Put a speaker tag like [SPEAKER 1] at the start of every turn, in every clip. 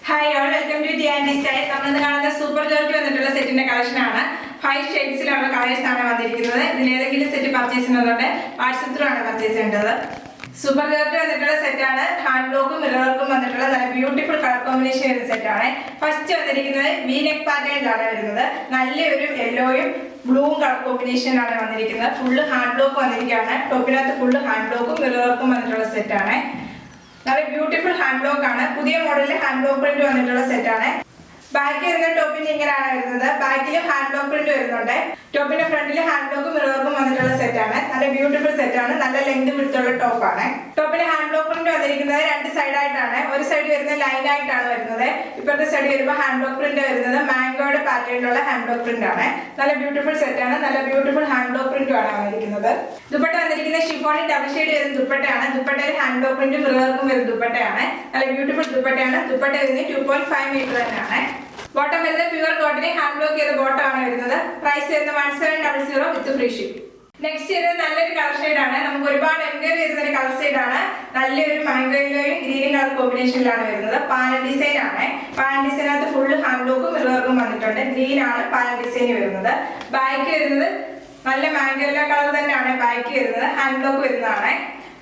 [SPEAKER 1] Hi all, welcome to T style. നമ്മൾ കാണുന്ന super George വന്നിട്ടുള്ള സെറ്റിന്റെ കളക്ഷൻ ആണ്. 5 ഷെയ്ഡ്സിലുള്ള കളേഴ്സ് ആണ് വന്നിരിക്കുന്നത്. ഇതിൽ ഏതെങ്കിലും സെറ്റ് പർച്ചേസ് ചെയ്യുന്നതുകൊണ്ട് വാട്സ്ആപ്പ് ത്രൂ ആണ് പർച്ചേസ് ചെയ്യേണ്ടത്. സൂപ്പർ ജോർജ് വന്നിട്ടുള്ള സെറ്റ് ആണ്. ഹാൻഡ് ബ്ലോക്കും മിറർ വർക്കും വന്നിട്ടുള്ള നല്ല ബ്യൂട്ടിഫുൾ കളർ കോമ്പിനേഷൻ വരുന്ന സെറ്റ് ആണ്. ഫസ്റ്റ് വന്നിരിക്കുന്നത് വി നെക്ക് പാറ്റേണിലാണ് വരുന്നത്. നല്ലൊരു യെല്ലോയും ബ്ലൂവും കളർ കോമ്പിനേഷനിലാണ് വന്നിരിക്കുന്നത്. ഫുള്ള് ഹാൻഡ് ബ്ലോക്ക് വന്നിരിക്കുകയാണ്. ടോപ്പിനകത്ത് ഫുള്ള് ഹാൻഡ് ബ്ലോക്കും മിറർ വർക്കും വന്നിട്ടുള്ള സെറ്റ് ആണ്. നല്ല ബ്യൂട്ടിഫുൾ ഹാൻഡ് ബ്ലോക്ക് ആണ്. പുതിയ മോഡലിൽ ഹാൻഡ് ബ്ലോക്ക് പ്രിന്റ് വന്നിട്ടുള്ള സെറ്റ് ആണ്. ബാക്ക് വരുന്ന ടോപ്പിന് ഇങ്ങനെയാണ് വരുന്നത്. ബാക്കിലും ഹാൻഡ് ബ്ലോക്ക് പ്രിന്റ് വരുന്നുണ്ട്. ടോപ്പിന്റെ ഫ്രണ്ടിൽ ഹാൻഡ് ബ്ലോക്കും മിറർ വർക്കും വന്നിട്ടുള്ള സെറ്റ് ആണ്. നല്ല ബ്യൂട്ടിഫുൾ സെറ്റ് ആണ്. നല്ല ലെങ്ത് വിടുത്തുള്ള ടോപ്പാണ്. ടോപ്പിന് ഹാൻഡ് ബ്ലോക്ക് പ്രിന്റ് വന്നിരിക്കുന്നത് രണ്ട് സൈഡ് ആയിട്ടാണ്. ഒരു സൈഡ് വരുന്നത് ലൈൻ ആയിട്ടാണ് വരുന്നത്. ഇപ്പോഴത്തെ സൈഡ് വരുമ്പോൾ ഹാൻഡ് ബ്ലോക്ക് പ്രിന്റ് വരുന്നത് മാംഗോയുടെ പാറ്റേണിലുള്ള ഹാൻഡ് ബ്ലോക്ക് പ്രിന്റ് ആണ്. നല്ല ബ്യൂട്ടിഫുൾ സെറ്റ് ആണ്. നല്ല ബ്യൂട്ടിഫുൾ ഹാൻഡ് ബ്ലോക്ക് പ്രിന്റും ആണ് വന്നിരിക്കുന്നത്. ദുപ്പട്ട വന്നിരിക്കുന്നത് ഷിഫോണിൽ ഡബിൾ ഷെയ്ഡ് വരുന്ന ദുപ്പട്ടയാണ്. ദുപ്പട്ടയിൽ ഹാൻഡ് ബ്ലോക്ക് പ്രിന്റും മിറർ വർക്കും വരുന്ന ദുപ്പട്ടയാണ്. നല്ല ബ്യൂട്ടിഫുൾ ദുപ്പട്ടയാണ്. ദുപ്പട്ട വരുന്നത് 2.5 മീറ്റർ തന്നെയാണ്. ബോട്ടം വരുന്നത് പ്യുവർ കോട്ടൺ ഹാൻഡ് ബ്ലോക്ക് ചെയ്ത ബോട്ടം ആണ് വരുന്നത്. പ്രൈസ് വരുന്നത് 1700 വിത്ത് ഫ്രീ ഷിപ്പിംഗ്. നെക്സ്റ്റ് വരുന്നത് നല്ലൊരു കളർ ഷെയ്ഡ് ആണ്. നമുക്ക് ഒരുപാട് എൻക്വയറി വരുന്ന ഒരു കളർ ഷെയ്ഡ് ആണ്. നല്ലൊരു മാംഗോയിലും ഗ്രീൻ കളർ കോമ്പിനേഷനിലാണ് വരുന്നത്. പാനൽ ഡിസൈൻ ആണ്. പാനൽ ഡിസൈനകത്ത് ഫുള്ള് ഹാൻഡ് ബ്ലോക്കും മിറർ വർക്കും വന്നിട്ടുണ്ട്. ഗ്രീൻ ആണ് പാനൽ ഡിസൈൻ വരുന്നത്. ബാക്ക് വരുന്നത് നല്ല മാംഗോയില കളർ തന്നെയാണ് ബാക്ക് വരുന്നത്. ഹാൻഡ് ബ്ലോക്ക് വരുന്നതാണ്.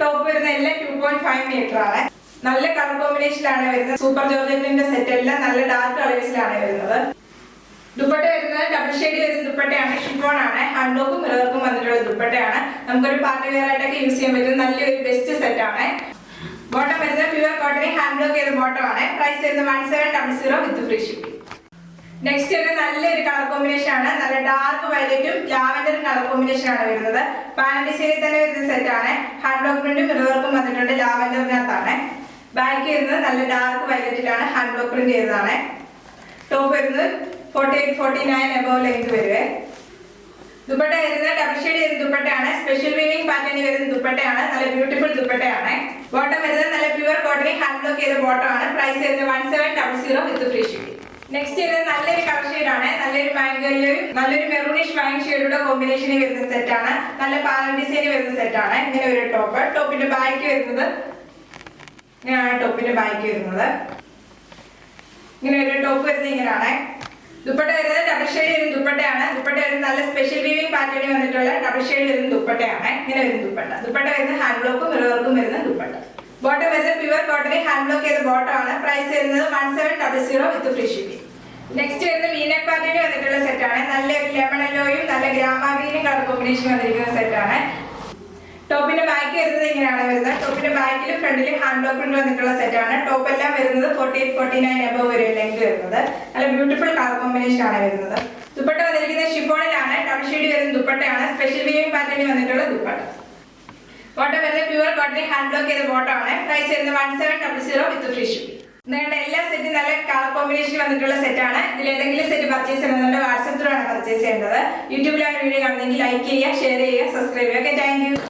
[SPEAKER 1] ടോപ്പ് വരുന്ന എല്ലാം 2.5 മീറ്റർ ആണ്. നല്ല കളർ കോമ്പിനേഷനിലാണ് വരുന്നത്. സൂപ്പർ ജോർജറ്റിന്റെ സെറ്റ് എല്ലാം നല്ല ഡാർക്ക് കളേഴ്സിലാണ് വരുന്നത്. ദുപ്പട്ട വരുന്നത് ഡബിൾ ഷെയ്ഡ് വരുന്ന ദുപ്പട്ടയാണ്. ഷിഫോൺ ആണ്. ഹാൻഡ് ബ്ലോക്കും മിറർ വർക്കും വന്നിട്ടുള്ള ദുപ്പട്ടയാണ്. നമുക്കൊരു പാർട്ടി വെയർ ആയിട്ടൊക്കെ യൂസ് ചെയ്യാൻ പറ്റുന്ന നല്ലൊരു ബെസ്റ്റ് സെറ്റ് ആണ്. ബോട്ടം വരുന്നത് പ്യുവർ കോട്ടൺ ഹാൻഡ് ബ്ലോക്ക് ചെയ്ത ബോട്ടം ആണ്. പ്രൈസ് വരുന്നത് 1700 വിത്ത് ഫ്രീ ഷിപ്പിംഗ്. നെക്സ്റ്റ് ഒരു നല്ലൊരു കളർ കോമ്പിനേഷൻ ആണ്. നല്ല ഡാർക്ക് വയലറ്റും ലാവൻഡറും കളർ കോമ്പിനേഷൻ ആണ് വരുന്നത്. പാനൽ ഡിസൈനിൽ തന്നെ വരുന്ന സെറ്റ് ആണ്. ഹാൻഡ് ബ്ലോക്ക് പ്രിന്റും മിറർ വർക്കും വന്നിട്ടുണ്ട്. ലാവൻഡറിനകത്താണ്. ബാക്ക് വരുന്നത് നല്ല ഡാർക്ക് വയലറ്റിലാണ്. ഹാൻഡ് ബ്ലോക്ക് പ്രിന്റ് ചെയ്തതാണ്. ടോപ്പ് വരുന്നത് 48-49 എബോവ് ലെങ്ത് വരുവേ. ദുപ്പട്ട വരുന്നത് ഡബിൾ ഷെയ്ഡ് വരുന്ന ദുപ്പട്ടയാണ്. സ്പെഷ്യൽ വീവിംഗ് പാറ്റേണിൽ വരുന്ന ദുപ്പട്ടയാണ്. നല്ല ബ്യൂട്ടിഫുൾ ദുപ്പട്ടയാണ്. ബോട്ടം വരുന്നത് നല്ല പ്യുവർ കോട്ടൺ ഹാൻഡ് ബ്ലോക്ക് ചെയ്ത ബോട്ടം ആണ്. പ്രൈസ് വരുന്നത് 1700 വിത്ത് ഫ്രീ ഷിപ്പിംഗ്. നെക്സ്റ്റ് വരുന്നത് നല്ലൊരു കളർ ഷെയ്ഡ് ആണ്. നല്ലൊരു മാംഗോയിലും നല്ലൊരു മെറൂണിഷ് വൈൻ ഷെയ്ഡുടെ കോമ്പിനേഷനിൽ വരുന്ന സെറ്റ് ആണ്. നല്ല പാനൽ ഡിസൈൻ വരുന്ന സെറ്റ് ആണ്. ഇങ്ങനെ ഒരു ടോപ്പ്. ടോപ്പിന്റെ ബാക്ക് വരുന്നത് ഇങ്ങനെയാണ്. ടോപ്പിന്റെ ബാക്ക് വരുന്നത് ഇങ്ങനെ ഒരു ടോപ്പ് വരുന്നത് ഇങ്ങനെയാണ്. ദുപ്പട്ട വരുന്നത് ഡബിൾ ഷെയ്ഡ് വരുന്ന ദുപ്പട്ടയാണ്. ദുപ്പട്ട വരുന്നത് നല്ല സ്പെഷ്യൽ വീവിംഗ് പാറ്റേണിൽ വന്നിട്ടുള്ള ഡബിൾ ഷെയ്ഡ് വരുന്ന ദുപ്പട്ടയാണ്. ഇങ്ങനെ വരുന്ന ദുപ്പട്ട. ദുപ്പട്ട വരുന്നത് ഹാൻഡ് ബ്ലോക്കും മിറർ വർക്കും വരുന്ന ദുപ്പട്ട. ബോട്ടം വരുന്നത് പ്യുവർ കോട്ടൺ ഹാൻഡ് ബ്ലോക്ക് ചെയ്ത ബോട്ടം ആണ്. പ്രൈസ് വരുന്നത് 1700 വിത്ത് ഫ്രീ ഷിപ്പിംഗ്. നെക്സ്റ്റ് വരുന്നത് വി നെക്ക് പാറ്റേണിൽ വന്നിട്ടുള്ള സെറ്റ് ആണ്. നല്ല ലെമൺ യെല്ലോയും നല്ല ഗ്രാമ ഗ്രീനും കളർ കോമ്പിനേഷൻ വന്നിരിക്കുന്ന സെറ്റ് ആണ്. ടോപ്പിന്റെ ബാക്ക് വരുന്നത് ഇങ്ങനെയാണ് വരുന്നത്. ടോപ്പിന്റെ ബാക്കിലും ഫ്രണ്ടിലും ഹാൻഡ് ബ്ലോക്ക് പ്രിന്റ് വന്നിട്ടുള്ള സെറ്റ് ആണ്. ടോപ്പ് എല്ലാം വരുന്നത് 48-49 എബോവ് വരെ ലെങ്ത് വരുന്നത്. നല്ല ബ്യൂട്ടിഫുൾ കളർ കോമ്പിനേഷൻ ആണ് വരുന്നത്. ദുപ്പട്ട വന്നിരിക്കുന്നത് ഷിഫോണിലാണ്. ഡബിൾ ഷെയ്ഡ് വരുന്ന ദുപ്പട്ടയാണ്. സ്പെഷ്യൽ വീവിംഗ് പാറ്റേണിൽ വന്നിട്ടുള്ള ദുപ്പട്ട. ബോട്ടം വരുന്നത് പ്യുവർ കോട്ടൺ ഹാൻഡ് ബ്ലോക്ക് ചെയ്ത ബോട്ടം ആണ്. പ്രൈസ് വരുന്നത് 1700 വിത്ത് ഫ്രീ ഷിപ്പിംഗ്. നിങ്ങളുടെ എല്ലാ സെറ്റും നല്ല കളർ കോമ്പിനേഷൻ വന്നിട്ടുള്ള സെറ്റ് ആണ്. ഇതിൽ ഏതെങ്കിലും സെറ്റ് പർച്ചേസ് ചെയ്യുന്നുണ്ട് വാട്സ്ആപ്പ് ത്രൂ ആണ് പർച്ചേസ് ചെയ്യേണ്ടത്. യൂട്യൂബിലാണ് വീഡിയോ കാണുന്നെങ്കിൽ ലൈക്ക് ചെയ്യുക, ഷെയർ ചെയ്യുക, സബ്സ്ക്രൈബ് ചെയ്യുക. Thank you.